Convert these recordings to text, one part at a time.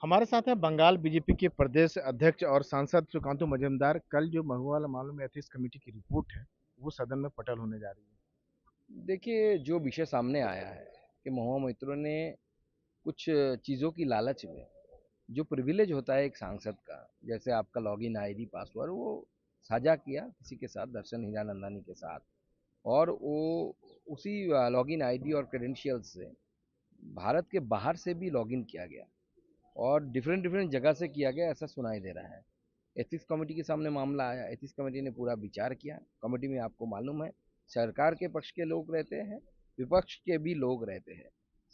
हमारे साथ हैं बंगाल बीजेपी के प्रदेश अध्यक्ष और सांसद सुकांतु मजूमदार। कल जो महुआ मामले में एथिक्स कमेटी की रिपोर्ट है वो सदन में पटल होने जा रही है। देखिए, जो विषय सामने आया है कि महुआ मोइत्रो ने कुछ चीज़ों की लालच में जो प्रिविलेज होता है एक सांसद का, जैसे आपका लॉगिन आईडी पासवर्ड, वो साझा किया किसी के साथ, दर्शन हीरानंदानी के साथ। और वो उसी लॉगिन आईडी और क्रेडेंशियल्स से भारत के बाहर से भी लॉगिन किया गया और डिफरेंट डिफरेंट जगह से किया गया, ऐसा सुनाई दे रहा है। एथिक्स कमेटी के सामने मामला आया, एथिक्स कमेटी ने पूरा विचार किया। कमेटी में आपको मालूम है, सरकार के पक्ष के लोग रहते हैं, विपक्ष के भी लोग रहते हैं।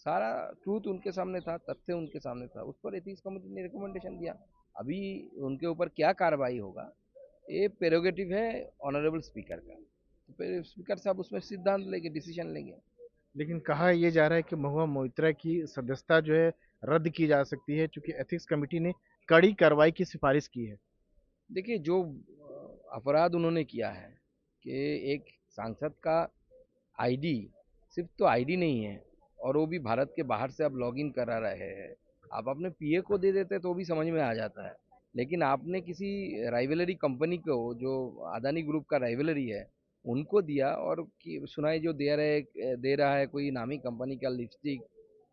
सारा ट्रूथ उनके सामने था, तथ्य उनके सामने था, उस पर एथिक्स कमेटी ने रिकमेंडेशन दिया। अभी उनके ऊपर क्या कार्रवाई होगा, ये प्रेरोगेटिव है ऑनरेबल स्पीकर का। तो फिर स्पीकर साहब उसमें सिद्धांत लेंगे, डिसीजन लेंगे। लेकिन कहा यह जा रहा है कि महुआ मोइत्रा की सदस्यता जो है रद्द की जा सकती है क्योंकि एथिक्स कमेटी ने कड़ी कार्रवाई की सिफारिश की है। देखिए, जो अपराध उन्होंने किया है कि एक सांसद का आईडी, सिर्फ तो आईडी नहीं है, और वो भी भारत के बाहर से आप लॉगिन करा रहे हैं। आप अपने पीए को दे देते तो भी समझ में आ जाता है, लेकिन आपने किसी राइवलरी कंपनी को, जो अदानी ग्रुप का राइवलरी है, उनको दिया। और सुनाई जो दे रहा है कोई नामी कंपनी का लिपस्टिक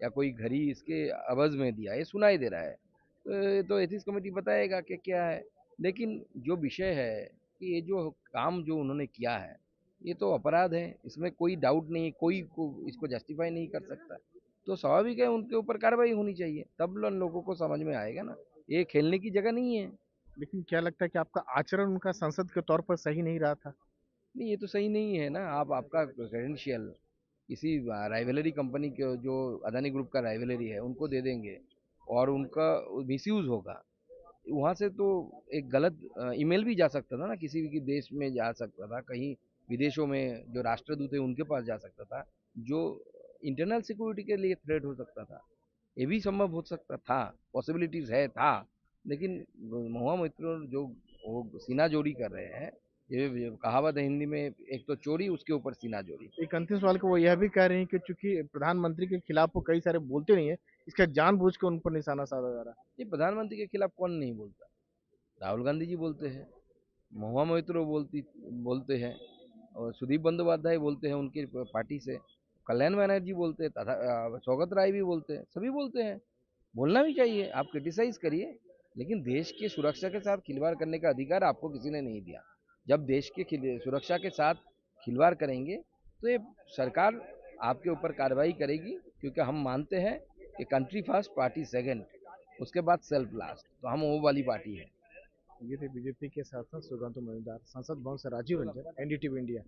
या कोई घड़ी इसके अवज में दिया, ये सुनाई दे रहा है। तो एथिक्स कमेटी बताएगा कि क्या है। लेकिन जो विषय है कि ये जो काम जो उन्होंने किया है, ये तो अपराध है, इसमें कोई डाउट नहीं है, कोई को इसको जस्टिफाई नहीं कर सकता। तो स्वाभाविक है उनके ऊपर कार्रवाई होनी चाहिए, तब लोगों को समझ में आएगा ना। ये खेलने की जगह नहीं है। लेकिन क्या लगता है कि आपका आचरण उनका सांसद के तौर पर सही नहीं रहा था? नहीं, ये तो सही नहीं है ना। आप आपका क्रेडेंशियल किसी राइवलरी कंपनी के, जो अदानी ग्रुप का राइवलरी है, उनको दे देंगे और उनका मिसयूज होगा। वहाँ से तो एक गलत ईमेल भी जा सकता था ना, किसी भी देश में जा सकता था, कहीं विदेशों में जो राष्ट्रदूत है उनके पास जा सकता था, जो इंटरनल सिक्योरिटी के लिए थ्रेट हो सकता था। ये भी संभव हो सकता था, पॉसिबिलिटीज है था। लेकिन महुआ मोइत्रो जो वो सीना जोड़ी कर रहे हैं, ये कहावत है हिंदी में, एक तो चोरी, उसके ऊपर सीना जोड़ी। एक अंतिम सवाल को वो यह भी कह रहे हैं कि चूंकि प्रधानमंत्री के खिलाफ वो कई सारे बोलते नहीं है, इसका जानबूझ के उन पर निशाना साधा जा रहा है। ये प्रधानमंत्री के खिलाफ कौन नहीं बोलता? राहुल गांधी जी बोलते हैं, महुआ मोइत्रो बोलते हैं, और सुदीप बंदोपाध्याय बोलते हैं उनकी पार्टी से, कल्याण बनर्जी बोलते हैं, तथा सौगत राय भी बोलते हैं, सभी बोलते हैं। बोलना भी चाहिए, आप क्रिटिसाइज करिए, लेकिन देश की सुरक्षा के साथ खिलवाड़ करने का अधिकार आपको किसी ने नहीं दिया। जब देश के सुरक्षा के साथ खिलवाड़ करेंगे, तो ये सरकार आपके ऊपर कार्रवाई करेगी, क्योंकि हम मानते हैं कि कंट्री फर्स्ट, पार्टी सेकंड, उसके बाद सेल्फ लास्ट, तो हम वो वाली पार्टी है। ये थे बीजेपी के सांसद सुकांतु मजूमदार। सांसद भवन से राजीव रंजन, एनडीटीवी इंडिया।